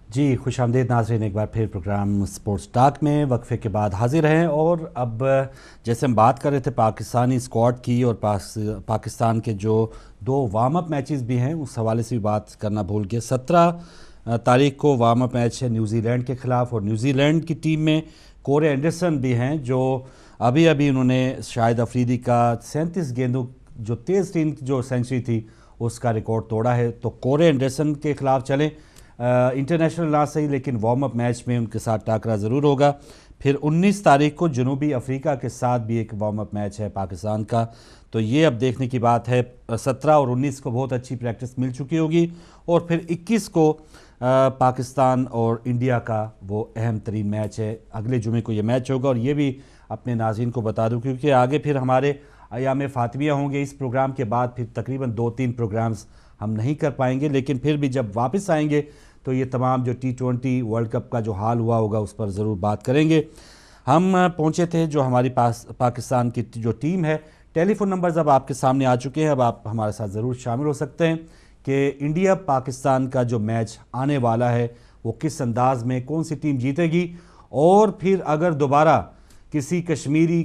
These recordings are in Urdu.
جی خوش آمدید ناظرین، ایک بار پھر پروگرام سپورٹس ٹاک میں وقفے کے بعد حاضر ہیں۔ اور اب جیسے ہم بات کر رہے تھے پاکستانی اسکواڈ کی اور پاکستان کے جو دو وارم اپ میچز بھی ہیں اس حوالے سے بھی بات کرنا بھول گئے۔ 17 تاریخ کو وارم اپ میچ ہے نیوزی لینڈ کے خلاف، اور نیوزی لینڈ کی ٹیم میں کورے اینڈرسن بھی ہیں جو ابھی انہوں نے شاہد افریدی کا 37 گیندوں جو تیز ترین جو سینچری تھی اس کا ریکارڈ توڑا ہے۔ تو کورے اینڈرسن کے خلاف چلیں، انٹرنیشنل نہ صحیح لیکن وارم اپ میچ میں ان کے ساتھ ٹاکرا ضرور ہوگا۔ پھر 19 تاریخ کو جنوبی افریقہ کے ساتھ بھی ایک وارم اپ میچ ہے پاکستان کا، تو یہ اب دیکھنے کی بات ہے۔ 17 اور 19 کو بہت اچھی پریکٹس مل چکی ہوگی، اور پھر 21 کو پاکستان اور انڈیا کا وہ اہم ترین میچ ہے۔ اگلے جمعے کو یہ میچ ہوگا، اور یہ بھی اپنے ناظرین کو بتا دوں کیونکہ آگے پھر ہمارے ایام فاطمیہ ہوں گے۔ اس پروگرام کے بعد پھر تقریباً 2-3 پروگرامز ہم نہیں کر پائیں گے، لیکن پھر بھی جب واپس آئیں گے تو یہ تمام جو T20 ورلڈ کپ کا جو حال ہوا ہوگا اس پر ضرور بات کریں گے۔ ہم پہنچے تھے جو ہماری پاکستان کی جو ٹیم ہے، ٹیلی فون نمبرز اب آپ کے سامنے آ چکے ہیں، اب آپ ہمارے ساتھ ضرور شامل ہو سکتے ہیں کہ انڈیا پاکستان کا جو میچ آنے والا ہے وہ کس انداز میں کون سی ٹیم جیتے گی، اور پھر اگر دوبارہ کسی کشمیری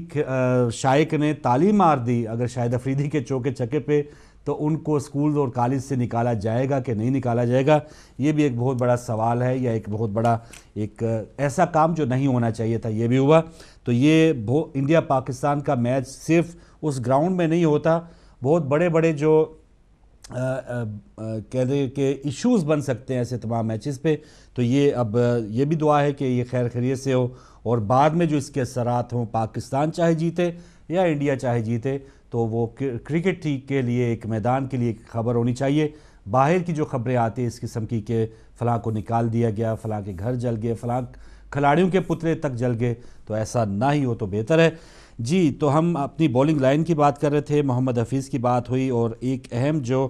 شائق نے تالی مار دی اگر شاہد افریدی کے چوکے چھکے پہ، تو ان کو اسکول اور کالج سے نکالا جائے گا کہ نہیں نکالا جائے گا؟ یہ بھی ایک بہت بڑا سوال ہے، یا ایک بہت بڑا ایک ایسا کام جو نہیں ہونا چاہیے تھا یہ بھی ہوا۔ تو یہ انڈیا پاکستان کا میچ صرف اس گراؤنڈ میں نہیں ہوتا، بہت بڑے بڑے جو کہہ دیں کہ ایشوز بن سکتے ہیں ایسے تمام میچز پہ۔ تو یہ اب یہ بھی دعا ہے کہ یہ خیر خیریت سے ہو، اور بعد میں جو اس کے اثرات ہوں، پاکستان چاہے جیتے یا انڈیا چاہے جیتے، تو وہ کرکٹ کے لیے ایک میدان کے لیے ایک خبر ہونی چاہیے۔ باہر کی جو خبریں آتی ہیں اس قسم کی کہ فلاں کو نکال دیا گیا، فلاں کے گھر جل گئے، فلاں کھلاڑیوں کے پتلے تک جل گئے، تو ایسا نہ ہی ہو تو بہتر ہے۔ جی تو ہم اپنی بولنگ لائن کی بات کر رہے تھے، محمد حفیظ کی بات ہوئی، اور ایک اہم جو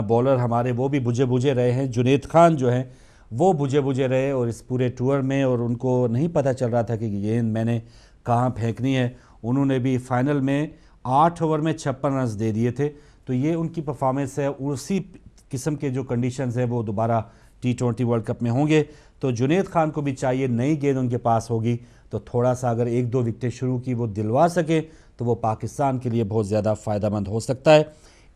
بولر ہمارے وہ بھی بجھے رہے ہیں، جنید خان جو ہیں وہ بجھے رہے اور اس پورے ٹور میں، اور ان کو نہیں پتہ چل رہا تھا کہ گیند میں نے کہاں پھینکنی ہے۔ انہوں نے بھی فائنل میں 8 اوور میں 56 رنز دے دیے تھے، تو یہ ان کی پرفارمنس ہے۔ اسی قسم کے جو کنڈیشنز ہیں وہ دوبارہ T20 ورلڈ کپ میں ہوں گے، تو جنید خان کو بھی چاہیے، نئی گیند ان کے پاس ہوگی تو تھوڑا سا اگر 1-2 وکٹیں شروع کی وہ دلوا سکے تو وہ پاکستان کے لیے بہت زیادہ فائدہ مند ہو سکتا ہے۔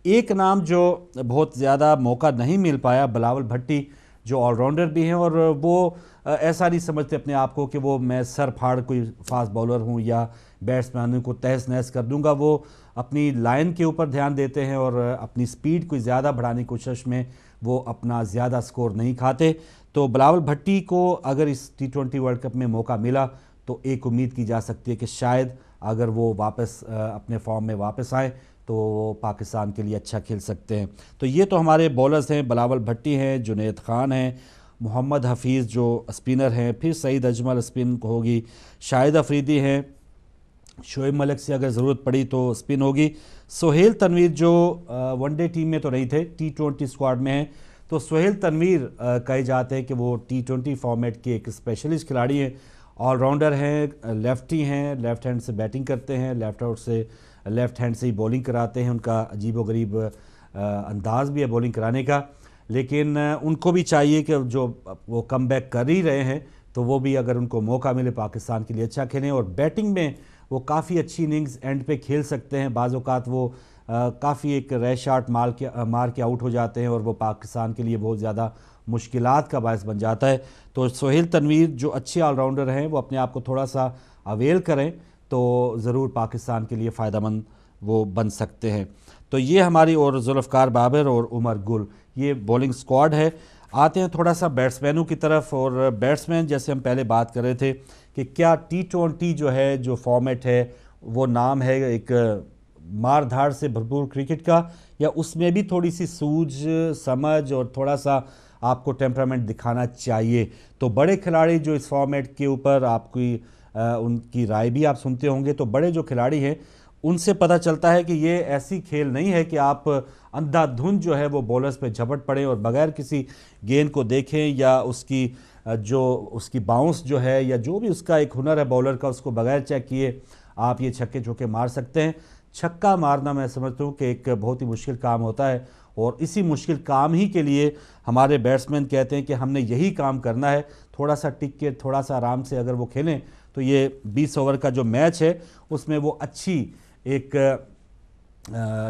ایک نام جو بہت زیادہ موقع نہیں مل پایا، بلاول بھٹی جو آل راؤنڈر بھی ہیں، اور وہ ایسا نہیں سمجھتے اپنے آپ کو کہ وہ میں سر پھاڑ کوئی فاسٹ بولر ہوں یا بیٹسمینوں کو تہس نہس کر دوں گا۔ وہ اپنی لائن کے اوپر دھیان دیتے ہیں اور اپنی سپیڈ کو زیادہ بڑھانے کی کوشش میں وہ اپنا زیادہ سکور نہیں کھاتے۔ تو بلاول بھٹی کو اگر اس T20 ورلڈ کپ میں موقع ملا تو ایک امید کی جا سکتی ہے کہ شاید اگر وہ واپس اپنے فارم میں واپس آئیں تو وہ پاکستان کے لیے اچھا کھیل سکتے ہیں۔ تو یہ تو ہمارے بولرز ہیں، بلاول بھٹی ہیں، جنید خان ہیں، محمد حفیظ جو اسپنر ہیں، پھر سعید اجمل اسپن ہوگی، شاہد افریدی ہیں، شعیب ملک سے اگر ضرورت پڑی تو اسپن ہوگی، سہیل تنویر جو ون ڈے ٹیم میں تو نہیں تھے T20 اسکواڈ میں ہیں، تو سہیل تنویر کہے جاتے ہیں کہ وہ T20 فارمیٹ کے ایک اسپیشلسٹ کھلاڑی ہیں، آل راؤنڈر ہیں، لیفٹی ہیں، لیفٹ ہینڈ سے بیٹنگ کرتے ہیں، لیفٹ ہینڈ سے ہی بولنگ کراتے ہیں، ان کا عجیب و غریب انداز بھی ہے بولنگ کرانے کا، لیکن ان کو بھی چاہیے کہ جو وہ کم بیک کر ہی رہے ہیں تو وہ بھی اگر ان کو موقع ملے پاکستان کے لیے اچھا کھیلیں، اور بیٹنگ میں وہ کافی اچھی اننگز اینڈ پہ کھیل سکتے ہیں۔ بعض اوقات وہ کافی ایک ریش شاٹ مار کے آؤٹ ہو جاتے ہیں، اور وہ پاکستان کے لیے بہت زیادہ مشکلات کا باعث بن جاتا ہے۔ تو سہیل تنویر جو اچھے آل راؤنڈر ہیں وہ اپنے آپ کو تھوڑا سا اویل کریں تو ضرور پاکستان کے لیے فائدہ مند وہ بن سکتے ہیں۔ تو یہ ہماری اور ذوالفقار بابر اور عمر گل یہ بولنگ سکواڈ ہے۔ آتے ہیں تھوڑا سا بیٹسمینوں کی طرف، اور بیٹسمین جیسے ہم پہلے بات کر رہے تھے کہ کیا T20 جو ہے جو فارمیٹ ہے وہ نام ہے ایک مار دھاڑ سے بھرپور کرکٹ کا، یا اس میں بھی تھوڑی سی سوجھ سمجھ اور تھوڑا سا آپ کو ٹیمپرامنٹ دکھانا چاہیے؟ تو بڑے کھلاڑی جو اس فارمیٹ کے اوپر آپ کی ان کی رائے بھی آپ سنتے ہوں گے، تو بڑے جو کھلاڑی ہیں ان سے پتہ چلتا ہے کہ یہ ایسی کھیل نہیں ہے کہ آپ اندھا دھند جو ہے وہ بولرز پہ جھپٹ پڑیں اور بغیر کسی گیند کو دیکھیں، یا اس کی باؤنس جو ہے یا جو بھی اس کا ایک ہنر ہے بولر کا، اس کو بغیر چیک کیے آپ یہ چھکے چوکے مار سکتے ہیں۔ چھکا مارنا میں سمجھتا ہوں کہ ایک بہت ہی مشکل کام ہوتا ہے، اور اسی مشکل کام ہی کے لیے ہمارے بیٹسمین کہتے ہیں کہ ہم نے یہی کام کرنا ہے، تھوڑا سا ٹک کے تھوڑا سا آرام سے اگر وہ کھیلیں تو یہ 20 اوور کا جو میچ ہے اس میں وہ اچھی ایک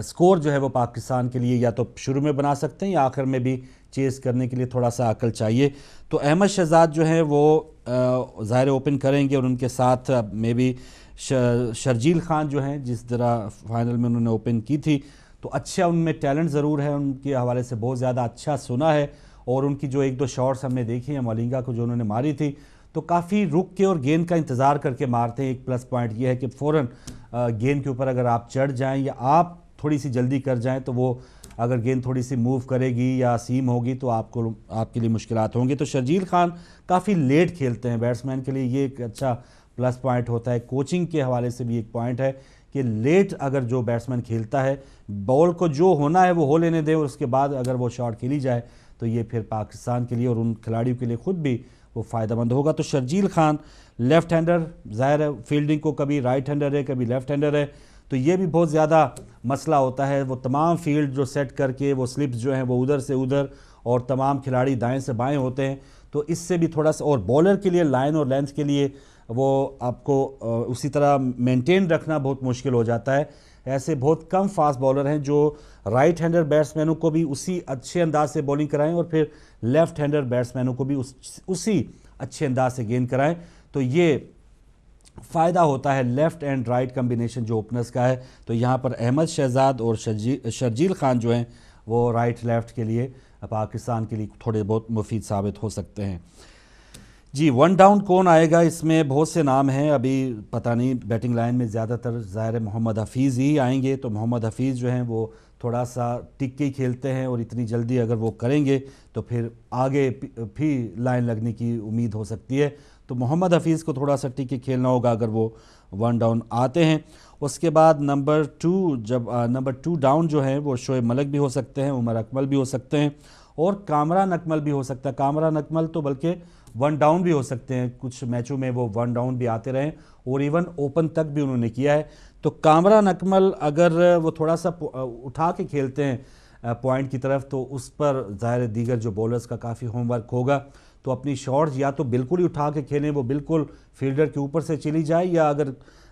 سکور جو ہے وہ پاکستان کے لیے یا تو شروع میں بنا سکتے ہیں یا آخر میں بھی چیز کرنے کے لیے تھوڑا سا عقل چاہیے. تو احمد شہزاد جو ہیں وہ ظاہر اوپن کریں گے، اور ان کے ساتھ میں بھی شرجیل خان جو ہیں جس طرح فائنل میں انہوں نے اوپن کی تھی، تو اچھا ان میں ٹیلنٹ ضرور ہے، ان کے حوالے سے بہت زیادہ اچھا سنا ہے. اور ان کی جو ایک دو شاٹس ہم نے دیکھی ہیں ملنگا کو جو انہوں نے ماری تھی، تو کافی رک کے اور گیند کا انتظار کر کے مارتے ہیں. ایک پلس پوائنٹ یہ ہے کہ فوراً گیند کے اوپر اگر آپ چڑھ جائیں یا آپ تھوڑی سی جلدی کر جائیں تو وہ اگر گیند تھوڑی سی موو کرے گی یا سیم ہوگی تو آپ کے لیے مشکلات ہوں گی. تو شرجیل خان کافی لیٹ کھیلتے ہیں، بیٹسمین کے لیے یہ ایک اچھا پلس پوائنٹ ہوتا ہے. کوچنگ کے حوالے سے بھی ایک پوائنٹ ہے کہ لیٹ اگر جو بیٹسمین کھیلتا ہے، بال کو جو ہونا ہے وہ ہو لینے دے، اور اس کے بعد اگر وہ شاٹ کھیلی جائے تو یہ پھر پاکستان کے لیے اور ان کھلاڑیوں کے لیے خود بھی وہ فائدہ مند ہوگا. تو شرجیل خان لیفٹ ہینڈر، ظاہر ہے فیلڈنگ کو کبھی رائٹ ہینڈر ہے کبھی لیفٹ ہینڈر ہے، تو یہ بھی بہت زیادہ مسئلہ ہوتا ہے. وہ تمام فیلڈ جو سیٹ کر کے وہ سلپس جو ہیں وہ ادھر سے ادھر، اور تمام کھلاڑی دائیں سے بائیں ہوتے ہیں، تو اس سے بھی تھوڑا سا، اور بولر کے لیے لائن اور لینتھ کے لیے وہ آپ کو اسی طرح مینٹین رکھنا بہت مشکل ہو جاتا ہے. ایسے بہت کم فاسٹ بولر ہیں جو رائٹ ہینڈر بیٹسمینوں کو بھی اسی اچھے انداز سے بولنگ کرائیں اور پھر لیفٹ ہینڈر بیٹسمینوں کو بھی اسی اچھے انداز سے گیند کرائیں. تو یہ فائدہ ہوتا ہے لیفٹ اینڈ رائٹ کمبینیشن جو اوپنرز کا ہے. تو یہاں پر احمد شہزاد اور شرجیل خان جو ہیں وہ رائٹ لیفٹ کے لیے پاکستان کے لیے تھوڑے بہت مفید ثابت ہو سکتے ہیں. جی، ون ڈاؤن کون آئے گا؟ اس میں بہت سے نام ہیں، ابھی پتہ نہیں. بیٹنگ لائن میں زیادہ تر ظاہر محمد حفیظ ہی آئیں گے، تو محمد حفیظ جو ہیں وہ تھوڑا سا ٹک کے ہی کھیلتے ہیں، اور اتنی جلدی اگر وہ کریں گے تو پھر آگے بھی لائن لگنے کی امید ہو سکتی ہے. تو محمد حفیظ کو تھوڑا سا ٹک کے کھیلنا ہوگا اگر وہ ون ڈاؤن آتے ہیں. اس کے بعد نمبر 2 ڈاؤن جو ہیں وہ شعیب ملک بھی ہو سکتے ہیں، عمر اکمل بھی ہو سکتے ہیں، اور کامران اکمل بھی ہو سکتا ہے. کامران اکمل تو بلکہ ون ڈاؤن بھی ہو سکتے ہیں، کچھ میچوں میں وہ ون ڈاؤن بھی آتے رہے اور ایون اوپن تک بھی انہوں نے کیا ہے. تو کامران اکمل اگر وہ تھوڑا سا اٹھا کے کھیلتے ہیں پوائنٹ کی طرف، تو اس پر ظاہر دیگر جو بولرز کا کافی ہوم ورک ہوگا. تو اپنی شاٹس یا تو بالکل ہی اٹھا کے کھیلیں، وہ بالکل فیلڈر کے اوپر سے چلی جائے، یا اگر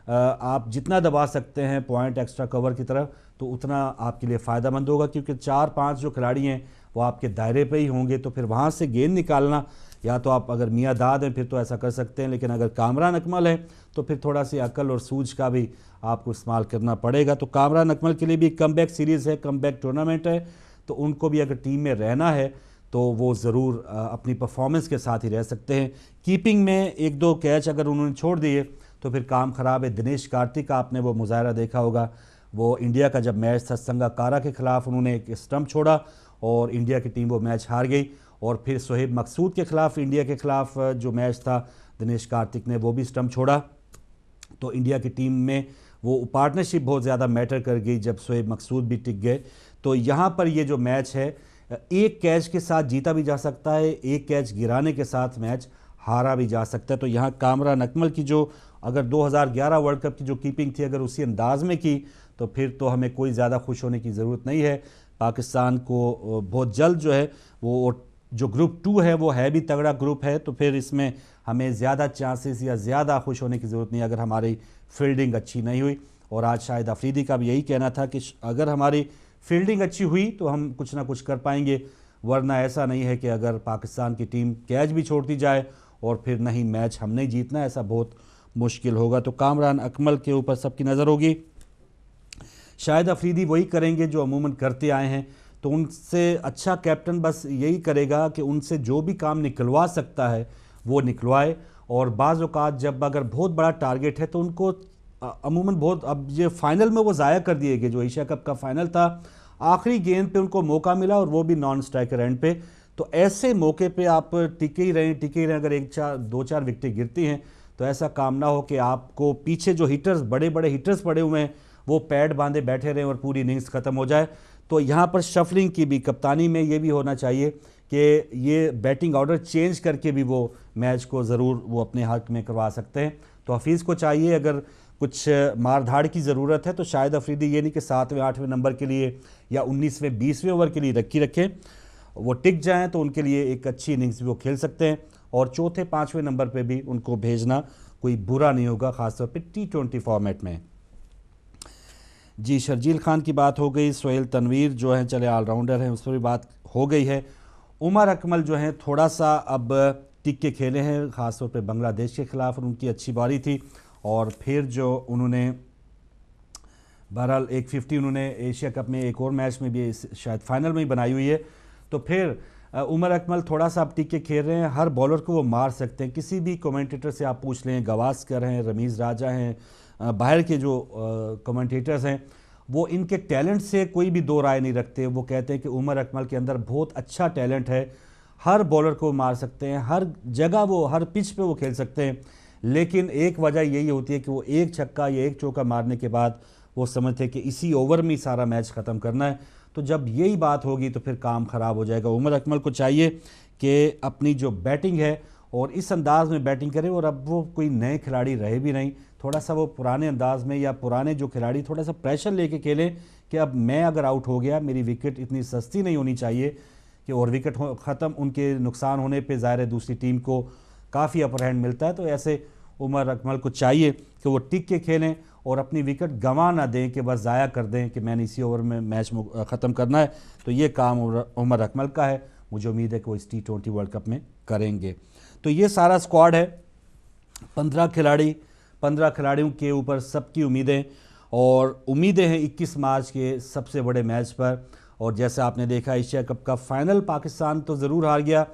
آپ جتنا دبا سکتے ہیں پوائنٹ ایکسٹرا کور کی طرف تو اتنا آپ کے لیے فائدہ مند ہوگا، کیونکہ 4-5 جو کھلاڑی ہیں وہ آپ کے دائرے پہ ہی ہوں گے. تو پھر وہاں سے گیند نکالنا، یا تو آپ اگر میاں داد ہیں پھر تو ایسا کر سکتے ہیں، لیکن اگر کامران اکمل ہے تو پھر تھوڑا سی عقل اور سوجھ کا بھی آپ کو استعمال کرنا پڑے گا. تو کامران اکمل کے لیے بھی کم بیک سیریز ہے، کم بیک ٹورنامنٹ ہے، تو ان کو بھی اگر ٹیم میں رہنا ہے تو وہ ضرور اپنی پرفارمنس کے ساتھ ہی رہ سکتے ہیں. کیپنگ میں 1-2 کیچ اگر انہوں نے چھوڑ دیے تو پھر کام خراب ہے. دنیش کارتک کا آپ نے وہ مظاہرہ دیکھا ہوگا، وہ انڈیا کا جب میچ تھا سنگا کارا کے خلاف انہوں نے ایک اسٹمپ چھوڑا اور انڈیا کی ٹیم وہ میچ ہار گئی. اور پھر سہیب مقصود کے خلاف، انڈیا کے خلاف جو میچ تھا، دنیش کارتک نے وہ بھی اسٹمپ چھوڑا. تو انڈیا کی ٹیم میں وہ پارٹنرشپ بہت زیادہ میٹر کر گئی جب سہیب مقصود بھی ٹک گئے. تو یہاں پر یہ جو میچ ہے ایک کیچ کے ساتھ جیتا بھی جا سکتا ہے، ایک کیچ گرانے کے ساتھ میچ ہارا بھی جا سکتا ہے. تو یہاں کامران اکمل کی جو اگر 2011 ورلڈ کپ کی جو کیپنگ تھی اگر اسی انداز میں کی تو پھر تو ہمیں کوئی زیادہ خوش ہونے کی ضرورت نہیں ہے. پاکستان کو بہت جلد جو ہے وہ جو گروپ 2 ہے وہ ہے بھی تگڑا گروپ ہے، تو پھر اس میں ہمیں زیادہ چانسز یا زیادہ خوش ہونے کی ضرورت نہیں اگر ہماری فیلڈنگ اچھی نہیں ہوئی. اور آج شاہد افریدی کا بھی یہی کہنا تھا کہ اگر ہماری فیلڈنگ اچھی ہوئی تو ہم کچھ نہ کچھ کر پائیں گے، ورنہ ایسا نہیں ہے کہ اگر پاکستان کی ٹیم کیچ بھی چھوڑتی جائے اور پھر نہیں میچ ہم نہیں جیتنا، ایسا بہت مشکل ہوگا. تو کامران اکمل کے اوپر سب کی نظر ہوگی. شاہد افریدی وہی کریں گے جو عموماً کرتے آئے ہیں، تو ان سے اچھا کیپٹن بس یہی کرے گا کہ ان سے جو بھی کام نکلوا سکتا ہے وہ نکلوائے. اور بعض اوقات جب اگر بہت بڑا ٹارگٹ ہے تو ان کو عموماً بہت، اب یہ فائنل میں وہ ضائع کر دیے گئے، جو ایشیا کپ کا فائنل تھا آخری گیند پہ ان کو موقع ملا اور وہ بھی نان سٹرائکر اینڈ پہ. تو ایسے موقع پہ آپ ٹکے ہی رہیں. اگر 2-4 وکٹیں گرتی ہیں تو ایسا کام نہ ہو کہ آپ کو پیچھے جو ہیٹرز بڑے بڑے ہیٹرز پڑے ہوئے ہیں وہ پیڈ باندھے بیٹھے رہیں اور پوری اننگز ختم ہو جائے. تو یہاں پر شفلنگ کی بھی، کپتانی میں یہ بھی ہونا چاہیے کہ یہ بیٹنگ آرڈر چینج کر کے بھی وہ میچ کو ضرور وہ اپنے حق میں کروا سکتے ہیں. تو حفیظ کو چاہیے اگر کچھ مار دھاڑ کی ضرورت ہے تو شاہد افریدی یہ نہیں کہ 7ویں 8ویں نمبر کے لیے یا 19ویں 20ویں اوور کے لیے رکھیں، وہ ٹک جائیں تو ان کے لیے ایک اچھی اننگز بھی وہ کھیل سکتے ہیں، اور چوتھے 5ویں نمبر پہ بھی ان کو بھیجنا کوئی برا نہیں ہوگا، خاص طور پہ T20 فارمیٹ میں۔ جی شرجیل خان کی بات ہو گئی، سہیل تنویر جو ہیں چلے آل راؤنڈر ہیں، اس پر بھی بات ہو گئی ہے۔ عمر اکمل جو ہیں تھوڑا سا اب ٹک کے کھیلے ہیں، خاص طور پہ بنگلہ دیش کے خلاف، اور ان کی اچھی باری تھی، اور پھر جو انہوں نے بہرحال 150 انہوں نے ایشیا کپ میں ایک اور میچ میں بھی شاید فائنل میں ہی بنائی ہوئی ہے، تو پھر عمر اکمل تھوڑا سا اب ٹک کے کھیل رہے ہیں، ہر بولر کو وہ مار سکتے ہیں، کسی بھی کومنٹیٹر سے آپ پوچھ لیں، گواسکر ہیں، رمیز راجہ ہیں، باہر کے جو کومنٹیٹرز ہیں، وہ ان کے ٹیلنٹ سے کوئی بھی دو رائے نہیں رکھتے، وہ کہتے ہیں کہ عمر اکمل کے اندر بہت اچھا ٹیلنٹ ہے، ہر بولر کو مار سکتے ہیں، ہر جگہ وہ ہر پچ پہ وہ کھیل سکتے ہیں، لیکن ایک وجہ یہی ہوتی ہے کہ وہ ایک چھکا یا ایک چوکا مارنے کے بعد وہ سمجھتے ہیں کہ اسی اوور میں سارا میچ ختم کرنا ہے، تو جب یہی بات ہوگی تو پھر کام خراب ہو جائے گا۔ عمر اکمل کو چاہیے کہ اپنی جو بیٹنگ ہے اور اس انداز میں بیٹنگ کرے، اور اب وہ کوئی نئے کھلاڑی رہے بھی نہیں، تھوڑا سا وہ پرانے انداز میں یا پرانے جو کھلاڑی تھوڑا سا پریشر لے کے کھیلیں کہ اب میں اگر آؤٹ ہو گیا، میری وکٹ اتنی سستی نہیں ہونی چاہیے کہ، اور وکٹ ختم ان کے نقصان ہونے پہ ظاہر ہے دوسری ٹیم کو کافی اپر ہینڈ ملتا ہے، تو ایسے عمر اکمل کو چاہیے کہ وہ ٹک کے کھیلیں اور اپنی وکٹ گنوا نہ دیں کہ بس ضائع کر دیں کہ میں نے اسی اوور میں میچ ختم کرنا ہے، تو یہ کام عمر اکمل کا ہے، مجھے امید ہے کہ وہ اس T20 ورلڈ کپ میں کریں گے۔ تو یہ سارا سکواڈ ہے، 15 کھلاڑیوں کے اوپر سب کی امیدیں، اور امیدیں ہیں 21 مارچ کے سب سے بڑے میچ پر، اور جیسا آپ نے دیکھا ایشیا کپ کا فائنل پاکستان تو ضرور ہار گیا،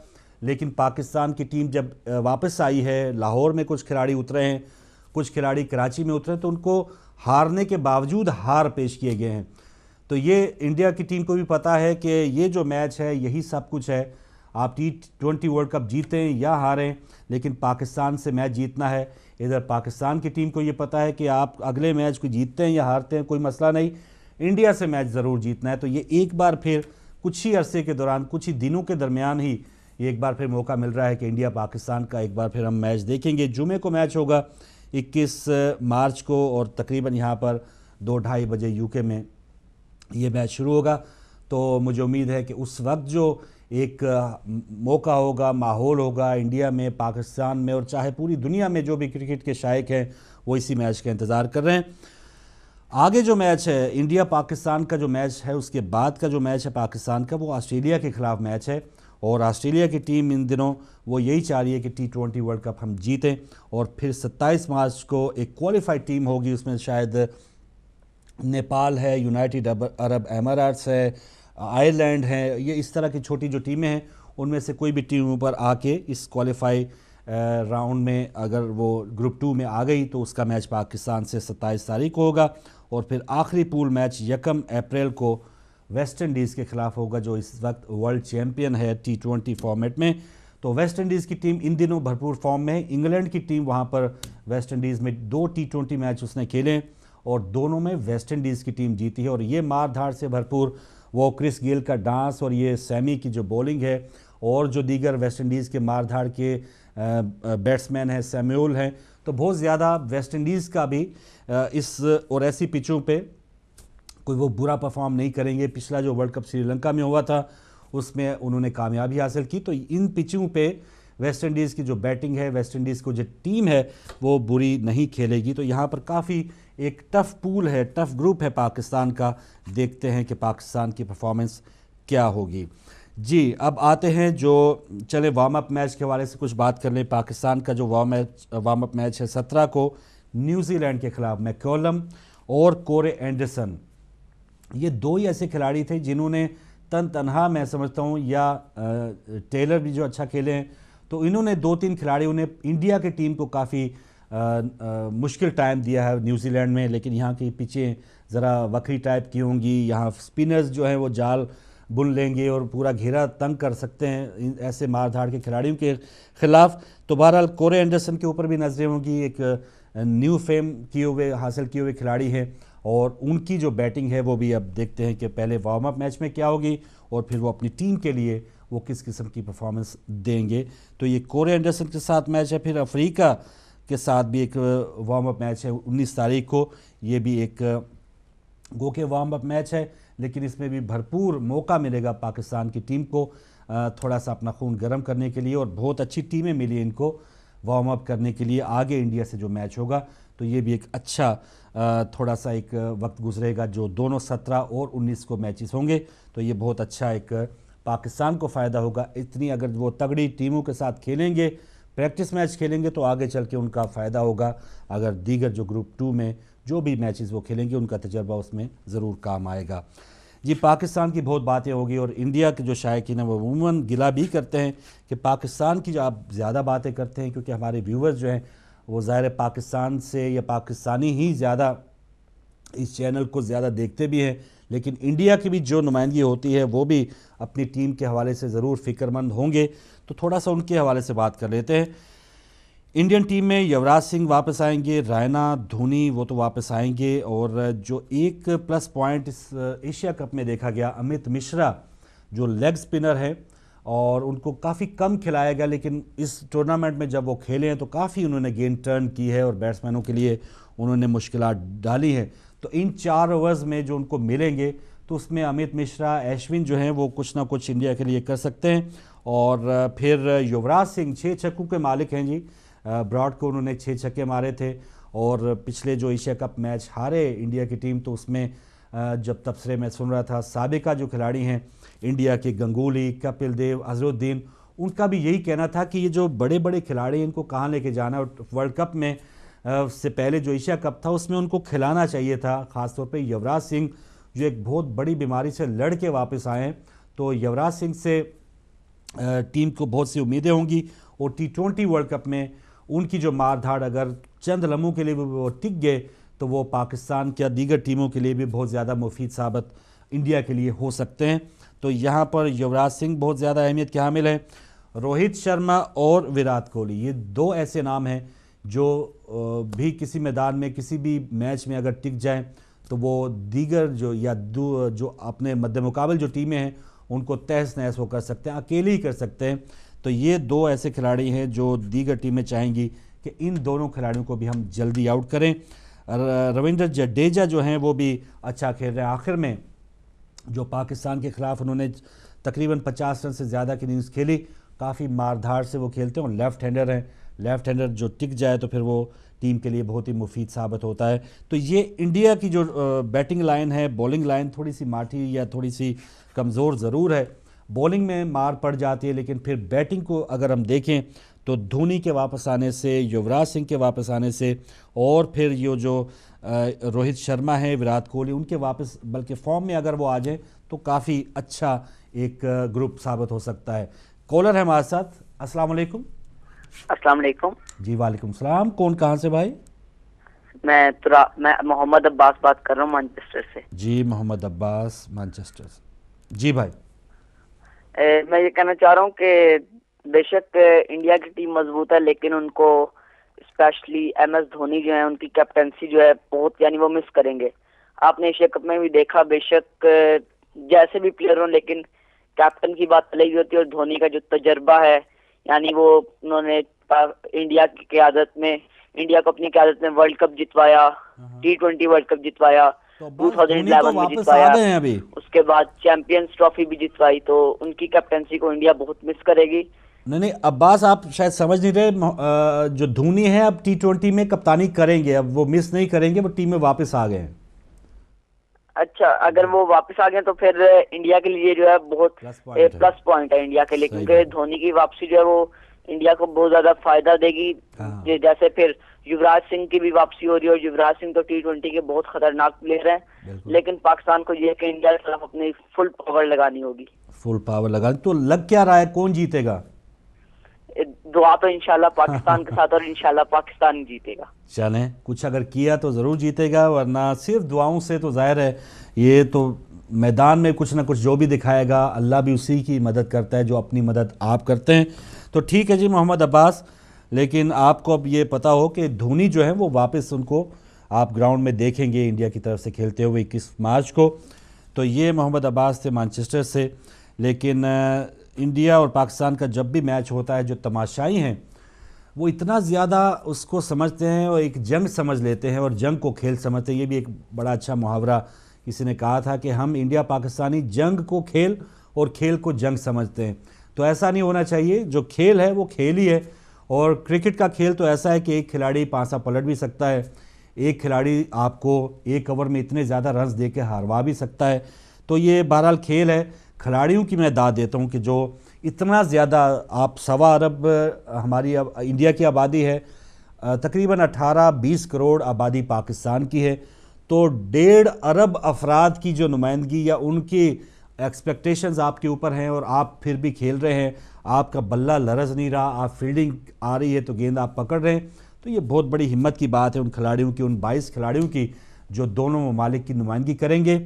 لیکن پاکستان کی ٹیم جب واپس آئی ہے، لاہور میں کچھ کھلاڑی اترے ہیں، کچھ کھلاڑی کراچی میں اترے، تو ان کو ہارنے کے باوجود ہار پیش کیے گئے ہیں، تو یہ انڈیا کی ٹیم کو بھی پتا ہے کہ یہ جو میچ ہے یہی سب کچھ ہے، آپ T20 ورلڈ کپ جیتیں یا ہاریں لیکن پاکستان سے میچ جیتنا ہے۔ ادھر پاکستان کی ٹیم کو یہ پتا ہے کہ آپ اگلے میچ کو جیتتے ہیں یا ہارتے ہیں کوئی مسئلہ نہیں، انڈیا سے میچ ضرور جیتنا ہے، تو یہ ایک بار پھر کچھ ہی عرصے کے دوران، کچھ ہی دنوں کے درمیان ہی ایک بار پھر موقع مل رہا ہے کہ انڈیا پاکستان کا ایک بار پھر ہم میچ دیکھیں گے۔ جمعے کو میچ ہوگا 21 مارچ کو، اور تقریباً یہاں پر 2-2:30 بجے UK میں یہ میچ شروع ہوگا، تو مجھے امید ہے کہ اس وقت جو ایک موقع ہوگا، ماحول ہوگا انڈیا میں، پاکستان میں، اور چاہے پوری دنیا میں جو بھی کرکٹ کے شائق ہیں وہ اسی میچ کا انتظار کر رہے ہیں۔ آگے جو میچ ہے انڈیا پاکستان کا جو میچ ہے، اس کے بعد کا جو میچ ہے پاکستان کا، وہ آسٹریلیا کے خلاف میچ ہے، اور آسٹریلیا کی ٹیم ان دنوں وہ یہی چاہ رہی ہے کہ T20 ورلڈ کپ ہم جیتیں، اور پھر 27 مارچ کو ایک کوالیفائڈ ٹیم ہوگی، اس میں شاید نیپال ہے، یونائٹڈ عرب اماراتس ہے، آئرلینڈ ہے، یہ اس طرح کی چھوٹی جو ٹیمیں ہیں ان میں سے کوئی بھی ٹیم اوپر آ کے اس کوالیفائی راؤنڈ میں اگر وہ گروپ 2 میں آ گئی تو اس کا میچ پاکستان سے 27 تاریخ کو ہوگا، اور پھر آخری پول میچ 1 اپریل کو ویسٹ انڈیز کے خلاف ہوگا جو اس وقت ورلڈ چیمپئن ہے T20 فارمیٹ میں۔ تو ویسٹ انڈیز کی ٹیم ان دنوں بھرپور فارم میں ہے، انگلینڈ کی ٹیم وہاں پر ویسٹ انڈیز میں 2 T20 میچ اس نے کھیلے اور دونوں میں ویسٹ انڈیز کی ٹیم جیتی ہے، اور یہ مار دھاڑ سے بھرپور وہ کرس گیل کا ڈانس اور یہ سیمی کی جو بولنگ ہے اور جو دیگر ویسٹ انڈیز کے مار دھاڑ کے بیٹسمین ہیں، سیمیول ہیں، تو بہت زیادہ ویسٹ انڈیز کا بھی اس اور ایسی پچوں پہ کوئی وہ برا پرفارم نہیں کریں گے۔ پچھلا جو ورلڈ کپ سری لنکا میں ہوا تھا اس میں انہوں نے کامیابی حاصل کی، تو ان پچوں پہ ویسٹ انڈیز کی جو بیٹنگ ہے، ویسٹ انڈیز کو جو ٹیم ہے وہ بری نہیں کھیلے گی، تو یہاں پر کافی ایک ٹف پول ہے، ٹف گروپ ہے پاکستان کا، دیکھتے ہیں کہ پاکستان کی پرفارمنس کیا ہوگی۔ جی اب آتے ہیں جو چلے وارم اپ میچ کے حوالے سے کچھ بات کر لیں۔ پاکستان کا جو وارم اپ میچ ہے 17 کو نیوزی لینڈ کے خلاف، میکولم اور کورے اینڈرسن، یہ 2 ہی ایسے کھلاڑی تھے جنہوں نے تنہا میں سمجھتا ہوں، یا ٹیلر بھی جو اچھا کھیلے ہیں، تو انہوں نے 2-3 کھلاڑیوں نے انڈیا کے ٹیم کو کافی مشکل ٹائم دیا ہے نیوزی لینڈ میں، لیکن یہاں کی پچیں ذرا وکری ٹائپ کی ہوں گی، یہاں سپنرز جو ہیں وہ جال بن لیں گے اور پورا گھیرا تنگ کر سکتے ہیں ایسے مار دھاڑ کے کھلاڑیوں کے خلاف، تو بہرحال کورے اینڈرسن کے اوپر بھی نظریں ہوں گی، ایک نیو فیم حاصل کیے ہوئے کھلاڑی ہیں، اور ان کی جو بیٹنگ ہے وہ بھی اب دیکھتے ہیں کہ پہلے وارم اپ میچ میں کیا ہوگی اور پھر وہ اپنی ٹیم کے لیے وہ کس قسم کی پرفارمنس دیں گے۔ تو یہ کورے اینڈرسن کے ساتھ میچ ہے۔ پھر افریقہ کے ساتھ بھی ایک وارم اپ میچ ہے 19 تاریخ کو. یہ بھی ایک گو کہ وارم اپ میچ ہے, لیکن اس میں بھی بھرپور موقع ملے گا پاکستان کی ٹیم کو تھوڑا سا اپنا خون گرم کرنے کے لیے, اور بہت اچھی ٹیمیں ملی ان کو وارم اپ کرنے کے لیے. آگے انڈیا سے جو میچ ہوگا تو یہ بھی ایک اچھا تھوڑا سا ایک وقت گزرے گا, جو دونوں 17 اور 19 کو میچز ہوں گے, تو یہ بہت اچھا ایک پاکستان کو فائدہ ہوگا. اتنی اگر وہ تگڑی ٹیموں کے ساتھ کھیلیں گے, پریکٹس میچ کھیلیں گے, تو آگے چل کے ان کا فائدہ ہوگا. اگر دیگر جو گروپ 2 میں جو بھی میچز وہ کھیلیں گے ان کا تجربہ اس میں ضرور کام آئے گا. جی, پاکستان کی بہت باتیں ہوگی, اور انڈیا کے جو شائقین ہیں وہ عموماً گلہ بھی کرتے ہیں کہ پاکستان کی جو آپ زیادہ باتیں کرتے ہیں, کیونکہ ہمارے ویورز جو ہیں وہ ظاہر پاکستان سے یا پاکستانی ہی زیادہ اس چینل کو زیادہ دیکھتے بھی ہیں, لیکن انڈیا کی بھی جو نمائندگی ہوتی ہے وہ بھی اپنی ٹیم کے حوالے سے ضرور فکر مند ہوں گے. تو تھوڑا سا ان کے حوالے سے بات کر لیتے ہیں. انڈین ٹیم میں یوراج سنگھ واپس آئیں گے, رائنا, دھونی وہ تو واپس آئیں گے, اور جو ایک پلس پوائنٹ اس ایشیا کپ میں دیکھا گیا, امیت مشرا جو لیگ سپنر ہے اور ان کو کافی کم کھلایا گیا, لیکن اس ٹورنامنٹ میں جب وہ کھیلے ہیں تو کافی انہوں نے گیم ٹرن کی ہے اور بیٹسمینوں کے لیے انہوں نے مشکلات ڈالی ہیں. تو ان 4 اوورز میں جو ان کو ملیں گے تو اس میں امیت مشرا, ایشون جو ہیں وہ کچھ نہ کچھ انڈیا کے لیے کر سکتے ہیں. اور پھر یوراج سنگھ 6 چھکوں کے مالک ہیں جی, براڈ کو انہوں نے 6 چھکے مارے تھے, اور پچھلے جو ایشیا کپ میچ ہارے انڈیا کی ٹیم تو اس میں جب تبصرے میں سن رہا تھا سابقہ جو کھلاڑی ہیں انڈیا کے, گنگولی, کپل دیو, اظہرالدین, ان کا بھی یہی کہنا تھا کہ یہ جو بڑے بڑے کھلاڑی ان کو کہاں لے کے جانا, اور ورلڈ کپ میں سے پہلے جو ایشیا کپ تھا اس میں ان کو کھلانا چاہیے تھا. خاص طور پہ یوراج سنگھ جو ایک بہت بڑی بیماری سے لڑ کے واپس آئے ہیں, تو یوراج سنگھ سے ٹیم کو بہت سی امیدیں ہوں گی, اور T20 ورلڈ کپ میں ان کی جو مار دھاڑ اگر چند لمحوں کے لیے وہ ٹک گئے تو وہ پاکستان کے دیگر ٹیموں کے لیے بھی بہت زیادہ مفید ثابت انڈیا کے لیے ہو سکتے ہیں. تو یہاں پر یوراج سنگھ بہت زیادہ اہمیت کے حامل ہیں. روہت شرما اور وراٹ کوہلی, یہ 2 ایسے نام ہیں جو بھی کسی میدان میں کسی بھی میچ میں اگر ٹک جائیں تو وہ دیگر جو اپنے مد مقابل جو ٹیمیں ہیں ان کو تہس نہس وہ کر سکتے ہیں, اکیلے ہی کر سکتے ہیں. تو یہ 2 ایسے کھلاڑی ہیں جو دیگر ٹیمیں چاہیں گی کہ ان دونوں کھلاڑیوں کو بھی ہم جلدی آؤٹ کریں. رویندر جڈیجا جو ہیں وہ بھی اچھا کھیل رہے ہیں. آخر میں جو پاکستان کے خلاف انہوں نے تقریباً 50 رن سے زیادہ کی اننگز کھیلی, کافی مار دھاڑ سے وہ کھیلتے ہیں, اور لیفٹ ہینڈر ہیں. لیفٹ ہینڈر جو ٹک جائے تو پھر وہ ٹیم کے لیے بہت ہی مفید ثابت ہوتا ہے. تو یہ انڈیا کی جو بیٹنگ لائن ہے, بولنگ لائن تھوڑی سی ماٹھی یا تھوڑی سی کمزور ضرور ہے. بولنگ میں مار پڑ جاتی ہے, لیکن پھر بیٹنگ کو اگر ہم دیکھیں تو دھونی کے واپس آنے سے, یوراج سنگھ کے واپس آنے سے, اور پھر یہ جو روہت شرما ہے, وراٹ کوہلی, ان کے واپس بلکہ فارم میں اگر وہ آ جائیں تو کافی اچھا ایک گروپ ثابت ہو سکتا ہے. کالر ہے ہمارے ساتھ. السلام علیکم. السلام علیکم. جی وعلیکم السلام. کون کہاں سے بھائی؟ میں محمد عباس بات کر رہا ہوں مانچسٹر سے. جی محمد عباس مانچسٹر سے. جی بھائی, میں یہ کہنا چاہ رہا ہوں کہ بے شک انڈیا کی ٹیم مضبوط ہے, لیکن ان کو اسپیشلی ایم ایس دھونی جو ہے ان کی کیپٹنسی جو ہے بہت, یعنی وہ مس کریں گے. آپ نے ایشیا کپ میں بھی دیکھا, بے شک جیسے بھی پلیئر ہوں لیکن کیپٹن کی بات الگ ہی ہوتی ہے, اور دھونی کا جو تجربہ ہے, یعنی وہ انہوں نے انڈیا کی قیادت میں انڈیا کو اپنی قیادت میں ورلڈ کپ جتوایا, T20 ورلڈ کپ جتوایا, 2011 میں جتوایا, اس کے بعد چیمپئنز ٹرافی بھی جتوائی. تو ان کی کیپٹنسی کو انڈیا بہت مس کرے گی. نہیں عباس, آپ شاید سمجھ نہیں رہے, جو دھونی ہے اب T20 میں کپتانی کریں گے, اب وہ مس نہیں کریں گے, وہ ٹیم میں واپس آ گئے ہیں. اچھا, اگر وہ واپس آ گئے تو پھر انڈیا کے لیے جو ہے بہت پلس پوائنٹ ہے انڈیا کے لیے, کیونکہ دھونی کی واپسی جو ہے وہ انڈیا کو بہت زیادہ فائدہ دے گی. جیسے پھر یوراج سنگھ کی بھی واپسی ہو رہی ہے, اور یوراج سنگھ تو T20 کے بہت خطرناک پلیئر ہیں, لیکن پاکستان کو یہ کہ انڈیا کے خلاف اپنی فل پاور لگانی ہوگی. فل پاور لگانی. تو لگ کیا رہا ہے, کون جیتے گا؟ دعا تو انشاءاللہ پاکستان کے ساتھ, اور انشاءاللہ پاکستان جیتے گا. چلیں, کچھ اگر کیا تو ضرور جیتے گا, ورنہ صرف دعاؤں سے تو ظاہر ہے یہ تو میدان میں کچھ نہ کچھ جو بھی دکھائے گا اللہ بھی اسی کی مدد کرتا ہے جو اپنی مدد آپ کرتے ہیں. تو ٹھیک ہے جی محمد عباس, لیکن آپ کو اب یہ پتا ہو کہ دھونی جو ہے وہ واپس ان کو آپ گراؤنڈ میں دیکھیں گے انڈیا کی طرف سے کھیلتے ہوئے 21 مارچ کو. تو یہ محمد عباس تھے مانچسٹر سے. لیکن انڈیا اور پاکستان کا جب بھی میچ ہوتا ہے جو تماشائی ہیں وہ اتنا زیادہ اس کو سمجھتے ہیں اور ایک جنگ سمجھ لیتے ہیں اور جنگ کو کھیل سمجھتے ہیں. یہ بھی ایک بڑا اچھا محاورہ کسی نے کہا تھا کہ ہم انڈیا پاکستانی جنگ کو کھیل اور کھیل کو جنگ سمجھتے ہیں. تو ایسا نہیں ہونا چاہیے. جو کھیل ہے وہ کھیل ہی ہے, اور کرکٹ کا کھیل تو ایسا ہے کہ ایک کھلاڑی پانسا پلٹ بھی سکتا ہے, ایک کھلاڑی آپ کو ایک اوور میں اتنے زیادہ رنز دے کے ہاروا بھی سکتا ہے. تو یہ بہرحال کھیل ہے. کھلاڑیوں کی میں داد دیتا ہوں کہ جو اتنا زیادہ, آپ 1.25 ارب ہماری انڈیا کی آبادی ہے, تقریباً 18-20 کروڑ آبادی پاکستان کی ہے, تو 1.5 ارب افراد کی جو نمائندگی یا ان کی ایکسپیکٹیشنز آپ کے اوپر ہیں, اور آپ پھر بھی کھیل رہے ہیں, آپ کا بلہ لرز نہیں رہا, آپ فیلڈنگ آ رہی ہے تو گیند آپ پکڑ رہے ہیں, تو یہ بہت بڑی ہمت کی بات ہے ان کھلاڑیوں کی, ان 22 کھلاڑیوں کی جو دونوں ممالک کی نمائندگی کریں گے.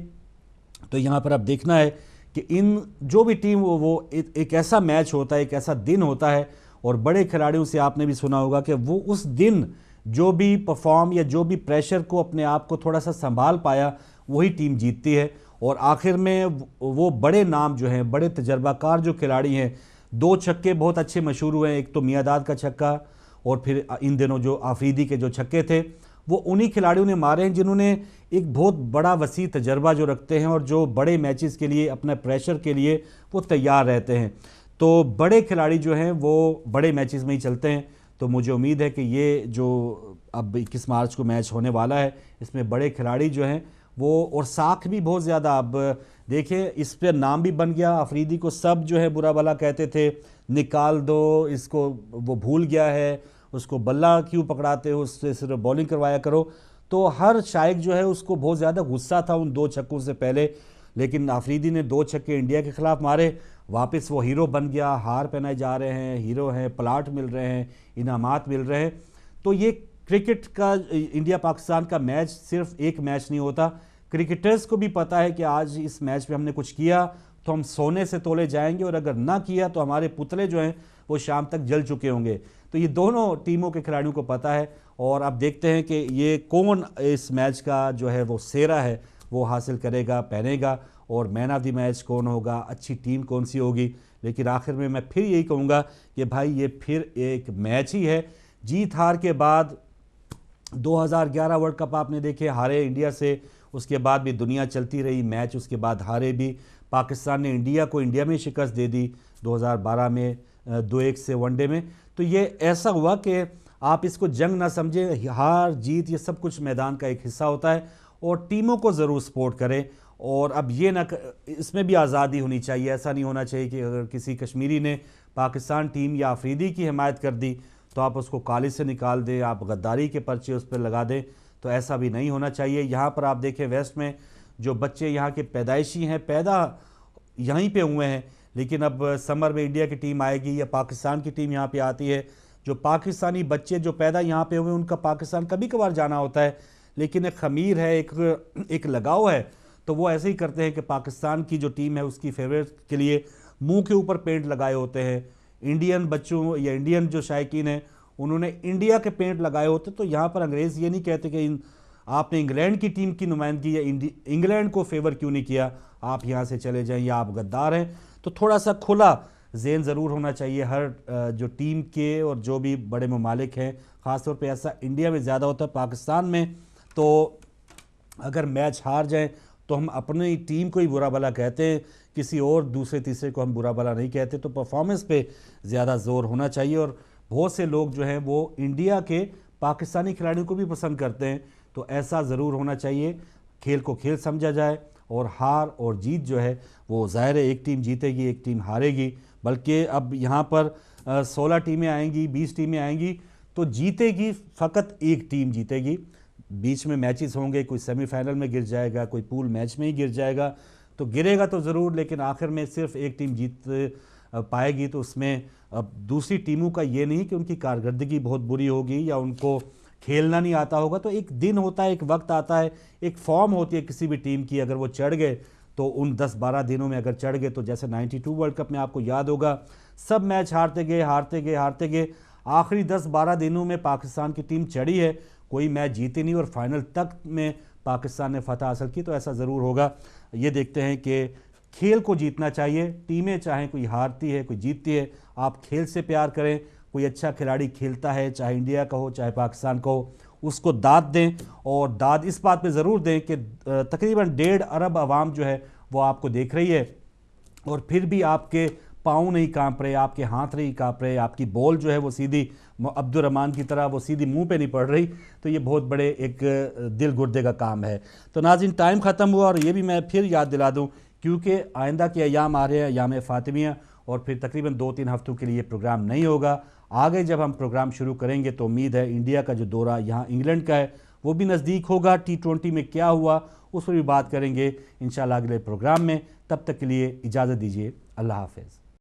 تو یہاں پر اب دیکھنا ہے کہ ان جو بھی ٹیم وہ ایک ایسا میچ ہوتا ہے, ایک ایسا دن ہوتا ہے, اور بڑے کھلاڑیوں سے آپ نے بھی سنا ہوگا کہ وہ اس دن جو بھی پرفارم یا جو بھی پریشر کو اپنے آپ کو تھوڑا سا سنبھال پایا وہی ٹیم جیتتی ہے. اور آخر میں وہ بڑے نام جو ہیں, بڑے تجربہ کار جو کھلاڑی ہیں, 2 چھکے بہت اچھے مشہور ہوئے ہیں, ایک تو میاں داد کا چھکا, اور پھر ان دنوں جو آفریدی کے جو چھکے تھے وہ انہی کھلاڑیوں نے مارے ہیں جنہوں نے ایک بہت بڑا وسیع تجربہ جو رکھتے ہیں, اور جو بڑے میچز کے لیے اپنے پریشر کے لیے وہ تیار رہتے ہیں. تو بڑے کھلاڑی جو ہیں وہ بڑے میچز میں ہی چلتے ہیں. تو مجھے امید ہے کہ یہ جو اب 21 مارچ کو میچ ہونے والا ہے, اس میں بڑے کھلاڑی جو ہیں وہ, اور ساکھ بھی بہت زیادہ, اب دیکھیں اس پہ نام بھی بن گیا. آفریدی کو سب جو ہے برا بھلا کہتے تھے, نکال دو اس کو, وہ بھول گیا ہے, اس کو بلہ کیوں پکڑاتے ہو, اس سے صرف بولنگ کروایا کرو. تو ہر شائق جو ہے اس کو بہت زیادہ غصہ تھا ان 2 چھکوں سے پہلے, لیکن آفریدی نے 2 چھکے انڈیا کے خلاف مارے, واپس وہ ہیرو بن گیا, ہار پہنائے جا رہے ہیں, ہیرو ہیں, پلاٹ مل رہے ہیں, انعامات مل رہے ہیں. تو یہ کرکٹ کا انڈیا پاکستان کا میچ صرف ایک میچ نہیں ہوتا. کرکٹرز کو بھی پتہ ہے کہ آج اس میچ میں ہم نے کچھ کیا تو ہم سونے سے تولے جائیں گے, اور اگر نہ کیا تو ہمارے پتلے جو ہیں وہ شام تک جل چکے ہوں گے. تو یہ دونوں ٹیموں کے کھلاڑیوں کو پتہ ہے, اور اب دیکھتے ہیں کہ یہ کون اس میچ کا جو ہے وہ سیرا ہے وہ حاصل کرے گا, پہنے گا, اور مین آف دی میچ کون ہوگا, اچھی ٹیم کون سی ہوگی. لیکن آخر میں پھر یہی کہوں گا کہ بھائی یہ پھر ایک میچ ہی ہے. جیت ہار کے بعد 2011 ورلڈ کپ آپ نے دیکھے, ہارے انڈیا سے, اس کے بعد بھی دنیا چلتی رہی, میچ اس کے بعد ہارے بھی. پاکستان نے انڈیا کو انڈیا میں شکست دے دی 2012 میں 2-1 سے ون ڈے میں. تو یہ ایسا ہوا کہ آپ اس کو جنگ نہ سمجھیں, ہار جیت یہ سب کچھ میدان کا ایک حصہ ہوتا ہے, اور ٹیموں کو ضرور سپورٹ کریں. اور اب یہ نہ, اس میں بھی آزادی ہونی چاہیے. ایسا نہیں ہونا چاہیے کہ اگر کسی کشمیری نے پاکستان ٹیم یا آفریدی کی حمایت کر دی تو آپ اس کو کالج سے نکال دیں, آپ غداری کے پرچے اس پہ لگا دیں. تو ایسا بھی نہیں ہونا چاہیے. یہاں پر آپ دیکھیں ویسٹ میں جو بچے یہاں کے پیدائشی ہیں, پیدا یہیں پہ ہوئے ہیں, لیکن اب سمر میں انڈیا کی ٹیم آئے گی یا پاکستان کی ٹیم یہاں پہ آتی ہے, جو پاکستانی بچے جو پیدا یہاں پہ ہوئے ان کا پاکستان کبھی کبھار جانا ہوتا ہے, لیکن ایک خمیر ہے, ایک لگاؤ ہے. تو وہ ایسے ہی کرتے ہیں کہ پاکستان کی جو ٹیم ہے اس کی فیوریٹ کے لیے منہ کے اوپر پینٹ لگائے ہوتے ہیں. انڈین بچوں یا انڈین جو شائقین ہیں انہوں نے انڈیا کے پینٹ لگائے ہوتے. تو یہاں پر انگریز یہ نہیں کہتے کہ آپ نے انگلینڈ کی ٹیم کی نمائندگی یا انگلینڈ کو فیور کیوں نہیں کیا, آپ یہاں سے چلے جائیں یا آپ غدار ہیں. تو تھوڑا سا کھلا ذہن ضرور ہونا چاہیے ہر جو ٹیم کے, اور جو بھی بڑے ممالک ہیں, خاص طور پہ ایسا انڈیا میں زیادہ ہوتا ہے. پاکستان میں تو اگر میچ ہار جائیں تو ہم اپنی ٹیم کو ہی برا بھلا کہتے ہیں, کسی اور دوسرے تیسرے کو ہم برا بھلا نہیں کہتے. تو پرفارمنس پہ زیادہ زور ہونا چاہیے, اور بہت سے لوگ جو ہیں وہ انڈیا کے پاکستانی کھلاڑیوں کو بھی پسند کرتے ہیں. تو ایسا ضرور ہونا چاہیے, کھیل کو کھیل سمجھا جائے, اور ہار اور جیت جو ہے وہ ظاہر ہے ایک ٹیم جیتے گی ایک ٹیم ہارے گی. بلکہ اب یہاں پر 16 ٹیمیں آئیں گی, 20 ٹیمیں آئیں گی, تو جیتے گی فقط ایک ٹیم جیتے گی. بیچ میں میچز ہوں گے, کوئی سیمی فائنل میں گر جائے گا, کوئی پول میچ میں ہی گر جائے گا, تو گرے گا تو ضرور, لیکن آخر میں صرف ایک ٹیم جیت پائے گی. تو اس میں اب دوسری ٹیموں کا یہ نہیں کہ ان کی کارکردگی بہت بری ہوگی یا ان کو کھیلنا نہیں آتا ہوگا. تو ایک دن ہوتا ہے, ایک وقت آتا ہے, ایک فارم ہوتی ہے کسی بھی ٹیم کی. اگر وہ چڑھ گئے تو ان 10-12 دنوں میں اگر چڑھ گئے تو جیسے 92 ورلڈ کپ میں آپ کو یاد ہوگا سب میچ ہارتے گئے, آخری 10-12 دنوں میں پاکستان کی ٹیم چڑھی ہے, کوئی میچ جیتی نہیں, اور فائنل تک میں پاکستان نے فتح حاصل کی. تو ایسا ضرور ہوگا. یہ دیکھتے ہیں کہ کھیل کو جیتنا چاہیے. ٹیمیں چاہیں کوئی ہارتی ہے کوئی جیتتی ہے, آپ کھیل سے پیار کریں, کوئی اچھا کھلاڑی کھیلتا ہے، چاہے انڈیا کا ہو چاہے پاکستان کا ہو، اس کو داد دیں، اور داد اس بات پہ ضرور دیں کہ تقریباً 1.5 ارب عوام جو ہے وہ آپ کو دیکھ رہی ہے، اور پھر بھی آپ کے پاؤں نہیں کانپ رہے، آپ کے ہاتھ نہیں کانپ رہے، آپ کی بال جو ہے وہ سیدھی عبد الرحمن کی طرح وہ سیدھی منہ پہ نہیں پڑ رہی، تو یہ بہت بڑے ایک دل گردے کا کام ہے۔ تو ناظرین، ٹائم ختم ہوا، اور یہ بھی میں پھر یاد دلا دوں کیونکہ آئندہ کے ایام آ رہے ہیں، ایام فاطمیہ، اور پھر تقریباً 2-3 ہفتوں کے لیے یہ پروگرام نہیں ہوگا۔ آگے جب ہم پروگرام شروع کریں گے تو امید ہے انڈیا کا جو دورہ یہاں انگلینڈ کا ہے وہ بھی نزدیک ہوگا، T20 میں کیا ہوا اس پر بھی بات کریں گے انشاءاللہ اگلے پروگرام میں۔ تب تک کے لیے اجازت دیجیے، اللہ حافظ۔